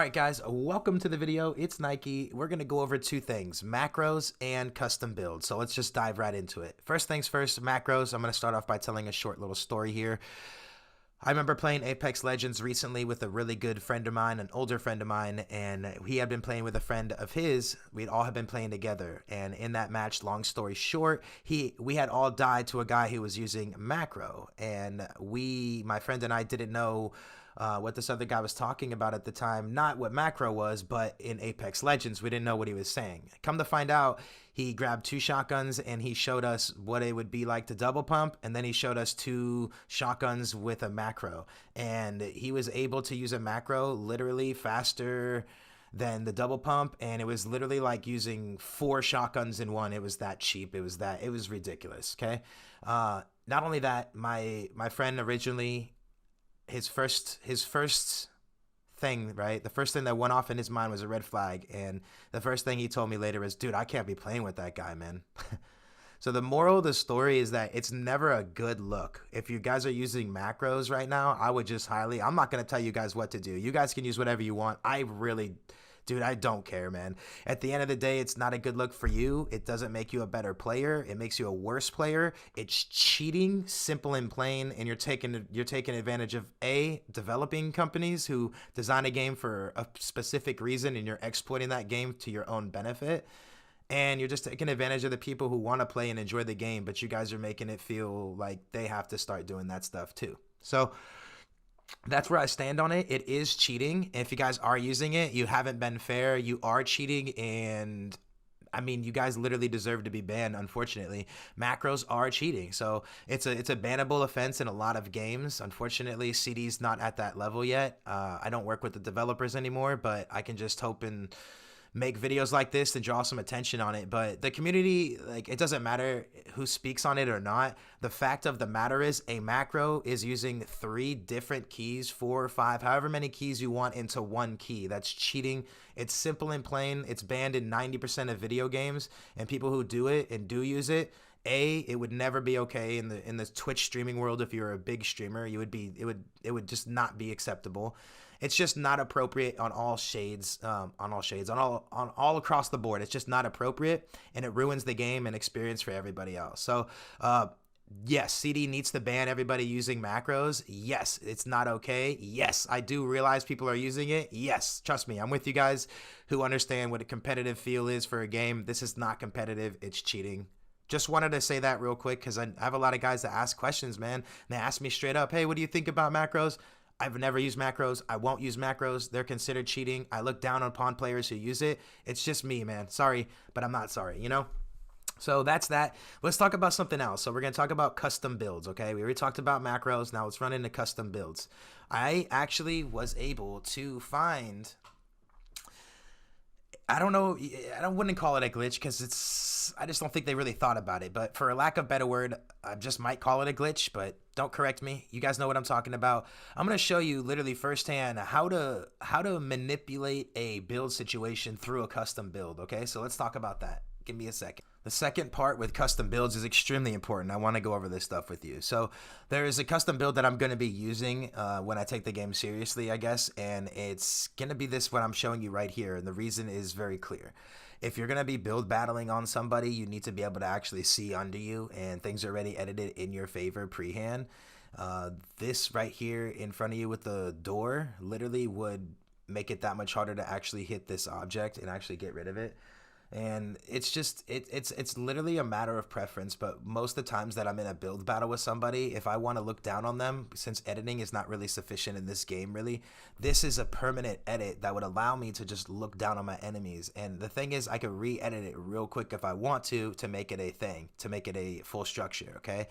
Alright guys, welcome to the video. It's Nike. We're going to go over two things, macros and custom builds. So let's just dive right into it. First things first, macros. I'm going to start off by telling a short little story here. I remember playing Apex Legends recently with a really good friend of mine, an older friend of mine, and he had been playing with a friend of his. We'd all have been playing together, and in that match, long story short, we had all died to a guy who was using macro, and my friend and I didn't know what this other guy was talking about at the time. Not what macro was, but in Apex Legends, we didn't know what he was saying. Come to find out, he grabbed two shotguns and he showed us what it would be like to double pump, and then he showed us two shotguns with a macro, and he was able to use a macro literally faster than the double pump, and it was literally like using four shotguns in one. It was that cheap. It was ridiculous. Okay. Not only that, my friend originally, his first thing, right? The first thing that went off in his mind was a red flag. And the first thing he told me later is, dude, I can't be playing with that guy, man. So the moral of the story is that it's never a good look. If you guys are using macros right now, I would just I'm not going to tell you guys what to do. You guys can use whatever you want. Dude, I don't care, man. At the end of the day, it's not a good look for you. It doesn't make you a better player. It makes you a worse player. It's cheating, simple and plain, and you're taking advantage of developing companies who design a game for a specific reason, and you're exploiting that game to your own benefit. And you're just taking advantage of the people who want to play and enjoy the game, but you guys are making it feel like they have to start doing that stuff too. So that's where I stand on it. It is cheating. If you guys are using it, you haven't been fair. You are cheating, and I mean, you guys literally deserve to be banned, unfortunately. Macros are cheating. So it's a bannable offense in a lot of games. Unfortunately, CD's not at that level yet. I don't work with the developers anymore, but I can just hope and make videos like this to draw some attention on it. But the community, like, it doesn't matter who speaks on it or not. The fact of the matter is, a macro is using 3 different keys, 4 or 5, however many keys you want into one key. That's cheating. It's simple and plain. It's banned in 90% of video games, and people who do it and do use it, it would never be okay in the Twitch streaming world. If you're a big streamer, it would just not be acceptable. It's just not appropriate on all shades, on all across the board. It's just not appropriate, and it ruins the game and experience for everybody else. So, yes, CD needs to ban everybody using macros. Yes, it's not okay. Yes, I do realize people are using it. Yes, trust me, I'm with you guys who understand what a competitive feel is for a game. This is not competitive. It's cheating. Just wanted to say that real quick because I have a lot of guys that ask questions, man. And they ask me straight up, hey, what do you think about macros? I've never used macros. I won't use macros. They're considered cheating. I look down upon players who use it. It's just me, man. Sorry, but I'm not sorry, you know? So that's that. Let's talk about something else. So we're going to talk about custom builds, okay? We already talked about macros. Now let's run into custom builds. I actually was able to find... I wouldn't call it a glitch because I just don't think they really thought about it. But for a lack of a better word, I just might call it a glitch, but don't correct me. You guys know what I'm talking about. I'm going to show you literally firsthand how to manipulate a build situation through a custom build, okay? So let's talk about that. Give me a second. The second part with custom builds is extremely important. I want to go over this stuff with you. So there is a custom build that I'm going to be using when I take the game seriously, I guess, and it's going to be what I'm showing you right here, and the reason is very clear. If you're going to be build battling on somebody, you need to be able to actually see under you, and things are already edited in your favor pre-hand. This right here in front of you with the door literally would make it that much harder to actually hit this object and actually get rid of it. And it's just, it's literally a matter of preference, but most of the times that I'm in a build battle with somebody, if I want to look down on them, since editing is not really sufficient in this game really, this is a permanent edit that would allow me to just look down on my enemies. And the thing is, I could re-edit it real quick if I want to make it a thing, to make it a full structure, okay?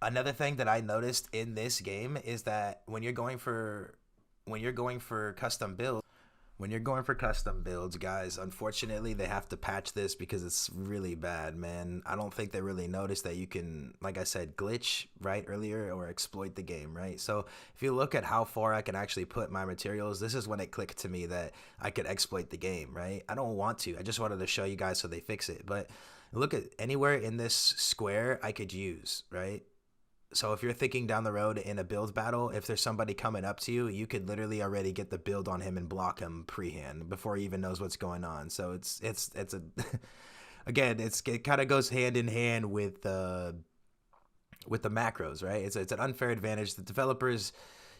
Another thing that I noticed in this game is that when you're going for custom builds, guys, unfortunately, they have to patch this because it's really bad, man. I don't think they really noticed that you can, like I said, glitch, right, earlier, or exploit the game, right? So if you look at how far I can actually put my materials, this is when it clicked to me that I could exploit the game, right? I don't want to. I just wanted to show you guys so they fix it. But look at anywhere in this square I could use, right? So if you're thinking down the road in a build battle, if there's somebody coming up to you, you could literally already get the build on him and block him pre-hand before he even knows what's going on. So it's a again, it kind of goes hand in hand with the macros, right? It's an unfair advantage. The developers,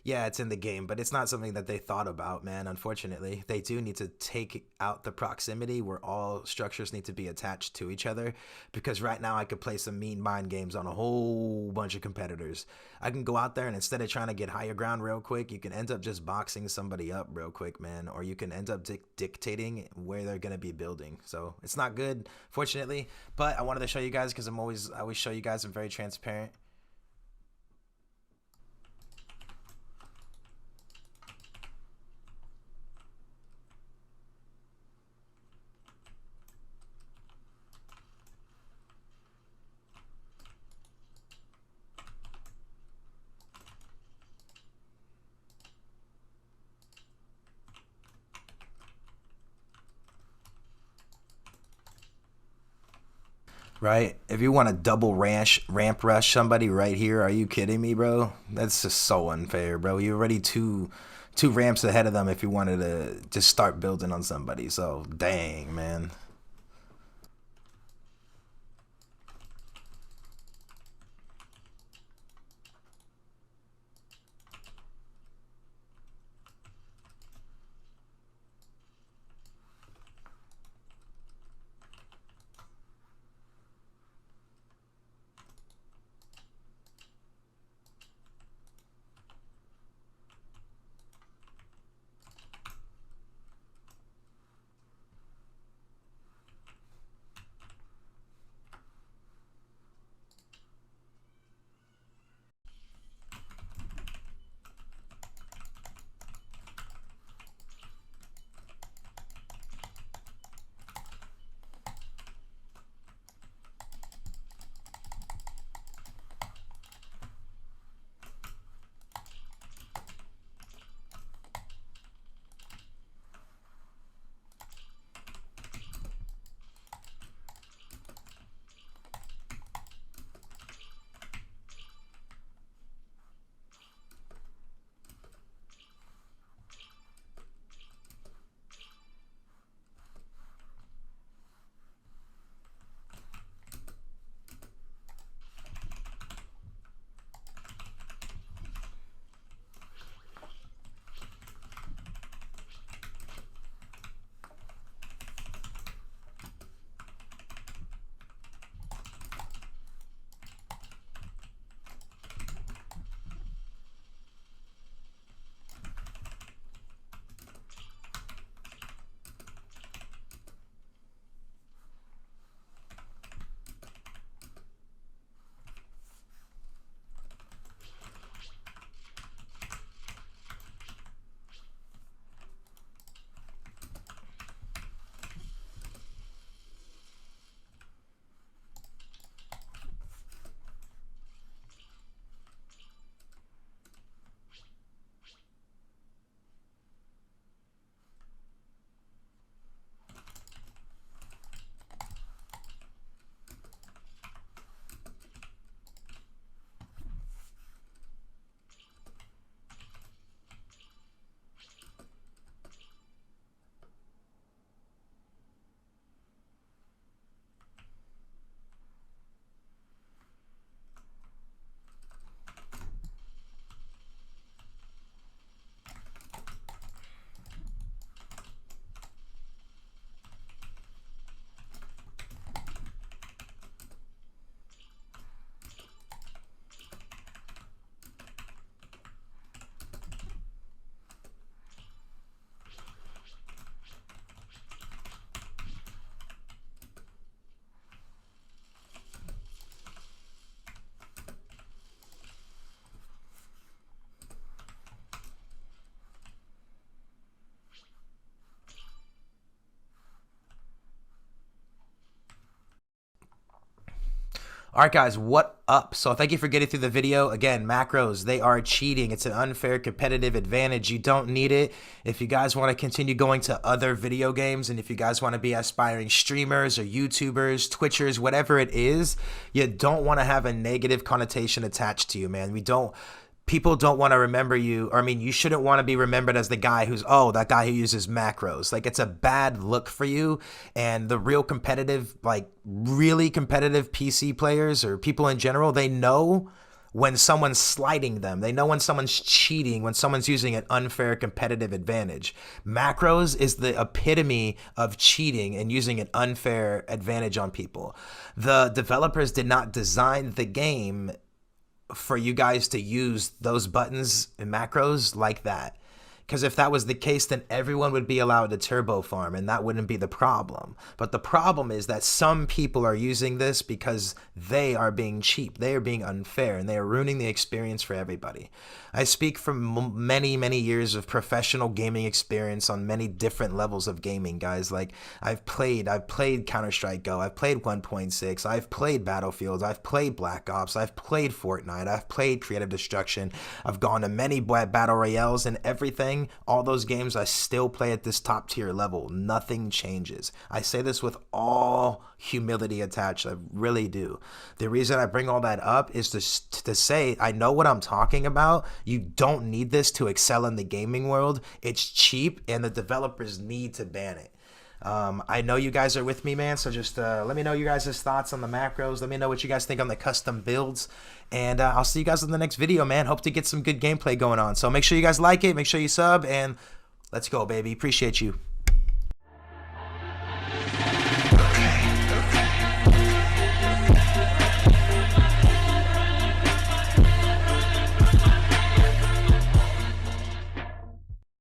yeah, it's in the game, but it's not something that they thought about, man. Unfortunately, they do need to take out the proximity where all structures need to be attached to each other. Because right now, I could play some mean mind games on a whole bunch of competitors. I can go out there and instead of trying to get higher ground real quick, you can end up just boxing somebody up real quick, man. Or you can end up dictating where they're gonna be building. So it's not good, fortunately. But I wanted to show you guys because I always show you guys. I'm very transparent. Right? If you want to double ramp rush somebody right here, are you kidding me, bro? That's just so unfair, bro. You're already two ramps ahead of them if you wanted to just start building on somebody. So dang, man. All right, guys, what up? So thank you for getting through the video. Again, macros, they are cheating. It's an unfair competitive advantage. You don't need it. If you guys want to continue going to other video games, and if you guys want to be aspiring streamers or YouTubers, Twitchers, whatever it is, you don't want to have a negative connotation attached to you, man. People don't want to remember you, or I mean, you shouldn't want to be remembered as the guy who's, oh, that guy who uses macros. Like, it's a bad look for you. And the real competitive, like really competitive PC players or people in general, they know when someone's slighting them. They know when someone's cheating, when someone's using an unfair competitive advantage. Macros is the epitome of cheating and using an unfair advantage on people. The developers did not design the game for you guys to use those buttons and macros like that. Because if that was the case, then everyone would be allowed to turbo farm, and that wouldn't be the problem. But the problem is that some people are using this because they are being cheap. They are being unfair, and they are ruining the experience for everybody. I speak from many, many years of professional gaming experience on many different levels of gaming, guys. Like, I've played Counter-Strike Go, I've played 1.6, I've played Battlefields, I've played Black Ops, I've played Fortnite, I've played Creative Destruction, I've gone to many battle royales and everything. All those games I still play at this top tier level. Nothing changes. I say this with all humility attached. I really do. The reason I bring all that up is to say I know what I'm talking about. You don't need this to excel in the gaming world. It's cheap, and the developers need to ban it. I know you guys are with me, man, so just let me know you guys' thoughts on the macros. Let me know what you guys think on the custom builds, and I'll see you guys in the next video, man. Hope to get some good gameplay going on. So make sure you guys like it, make sure you sub, and let's go, baby. Appreciate you.